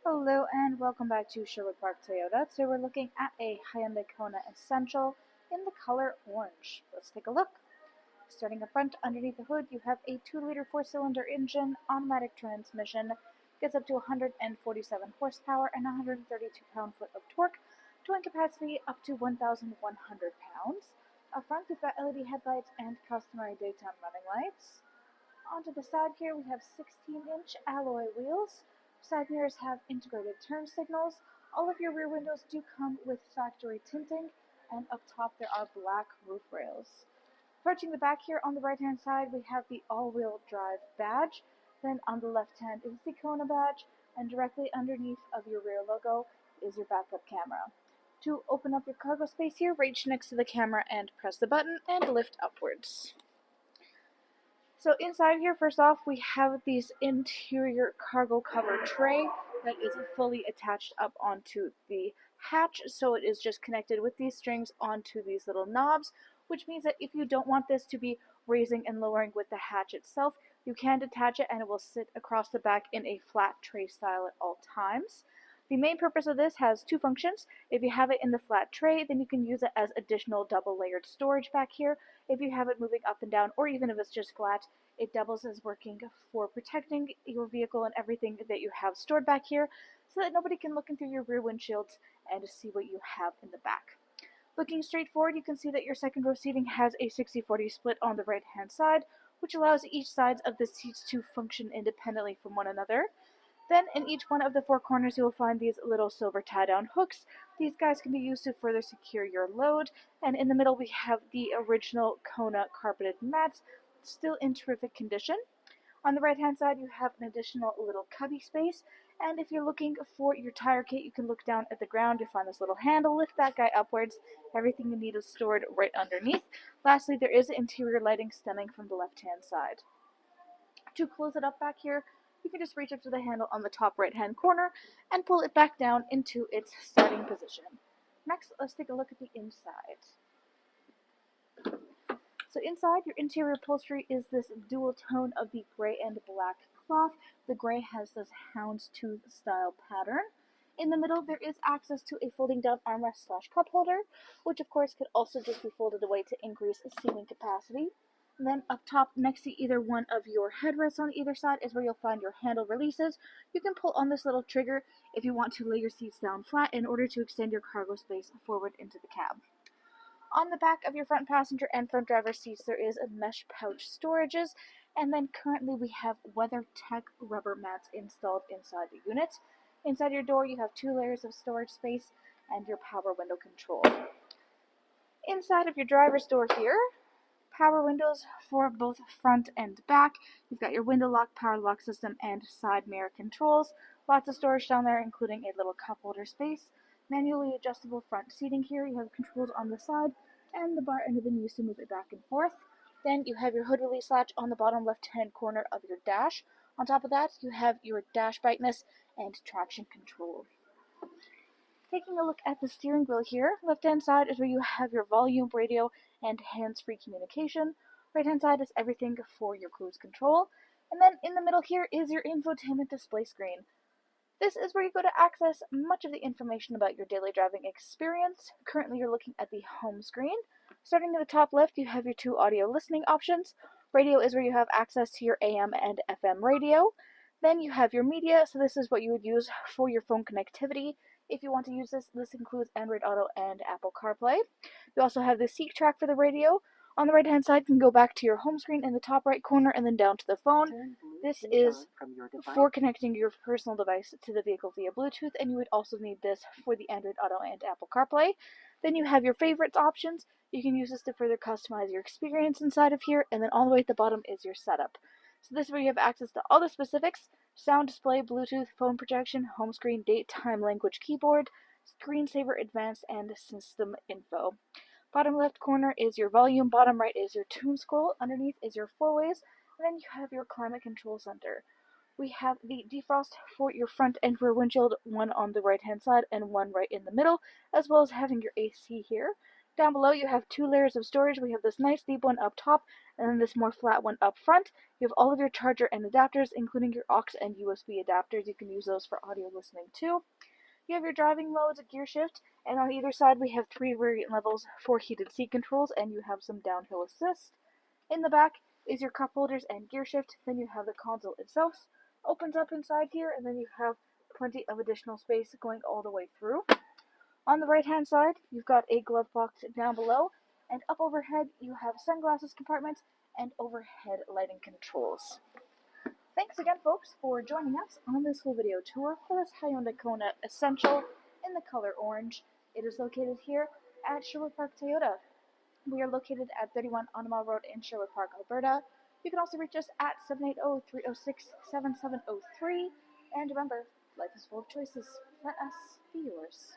Hello and welcome back to Sherwood Park Toyota. Today we're looking at a Hyundai Kona Essential in the color orange. Let's take a look. Starting up front, underneath the hood, you have a 2-liter 4-cylinder engine, automatic transmission, gets up to 147 horsepower and 132 pound-foot of torque, towing capacity up to 1,100 pounds. Up front, we've got LED headlights and customary daytime running lights. Onto the side here, we have 16-inch alloy wheels. Side mirrors have integrated turn signals. All of your rear windows do come with factory tinting, and up top there are black roof rails. Approaching the back here on the right-hand side, we have the all-wheel drive badge. Then on the left hand is the Kona badge, and directly underneath of your rear logo is your backup camera. To open up your cargo space here, reach next to the camera and press the button and lift upwards. So inside here, first off, we have this interior cargo cover tray that is fully attached up onto the hatch, so it is just connected with these strings onto these little knobs, which means that if you don't want this to be raising and lowering with the hatch itself, you can detach it and it will sit across the back in a flat tray style at all times. The main purpose of this has two functions. If you have it in the flat tray, then you can use it as additional double-layered storage back here. If you have it moving up and down, or even if it's just flat, it doubles as working for protecting your vehicle and everything that you have stored back here, so that nobody can look in through your rear windshields and see what you have in the back. Looking straight forward, you can see that your second row seating has a 60-40 split on the right-hand side, which allows each side of the seats to function independently from one another. Then in each one of the four corners you will find these little silver tie-down hooks. These guys can be used to further secure your load. And in the middle we have the original Kona carpeted mats, still in terrific condition. On the right hand side you have an additional little cubby space. And if you're looking for your tire kit, you can look down at the ground. You'll find this little handle. Lift that guy upwards. Everything you need is stored right underneath. Lastly, there is interior lighting stemming from the left-hand side. To close it up back here, you can just reach up to the handle on the top right-hand corner and pull it back down into its starting position. Next, let's take a look at the inside. So inside, your interior upholstery is this dual tone of the gray and black cloth. The gray has this houndstooth style pattern. In the middle, there is access to a folding down armrest / cup holder, which of course could also just be folded away to increase seating capacity. And then up top, next to either one of your headrests on either side, is where you'll find your handle releases. You can pull on this little trigger if you want to lay your seats down flat in order to extend your cargo space forward into the cab. On the back of your front passenger and front driver seats, there is a mesh pouch storages, and then currently we have WeatherTech rubber mats installed inside the unit. Inside your door, you have 2 layers of storage space and your power window control. Inside of your driver's door here, power windows for both front and back. You've got your window lock, power lock system, and side mirror controls. Lots of storage down there, including a little cup holder space. Manually adjustable front seating here. You have controls on the side, and the bar end have been used to move it back and forth. Then you have your hood release latch on the bottom left-hand corner of your dash. On top of that, you have your dash brightness and traction control. Taking a look at the steering wheel here, left-hand side is where you have your volume, radio, and hands-free communication. Right-hand side is everything for your cruise control. And then in the middle here is your infotainment display screen. This is where you go to access much of the information about your daily driving experience. Currently you're looking at the home screen. Starting at the top left, you have your 2 audio listening options. Radio is where you have access to your AM and FM radio. Then you have your media, so this is what you would use for your phone connectivity. If you want to use this includes Android Auto and Apple CarPlay. You also have the seek track for the radio. On the right-hand side, you can go back to your home screen in the top right corner and then down to the phone. This is for connecting your personal device to the vehicle via Bluetooth, and you would also need this for the Android Auto and Apple CarPlay. Then you have your favorites options. You can use this to further customize your experience inside of here, and then all the way at the bottom is your setup. So this is where you have access to all the specifics: sound display, Bluetooth, phone projection, home screen, date, time, language, keyboard, screensaver, advanced, and system info. Bottom left corner is your volume, bottom right is your tune scroll, underneath is your 4-ways, and then you have your climate control center. We have the defrost for your front and rear windshield, one on the right hand side and one right in the middle, as well as having your AC here. Down below you have two layers of storage. We have this nice deep one up top and then this more flat one up front. You have all of your charger and adapters, including your aux and USB adapters. You can use those for audio listening too. You have your driving modes, gear shift, and on either side we have 3 variant levels for heated seat controls, and you have some downhill assist. In the back is your cup holders and gear shift. Then you have the console itself. Opens up inside here, and then you have plenty of additional space going all the way through. On the right hand side, you've got a glove box down below, and up overhead you have sunglasses compartments and overhead lighting controls. Thanks again, folks, for joining us on this full video tour for this Hyundai Kona Essential in the color orange. It is located here at Sherwood Park Toyota. We are located at 31 Ottawa Road in Sherwood Park, Alberta. You can also reach us at 780-306-7703. And remember, life is full of choices. Let us be yours.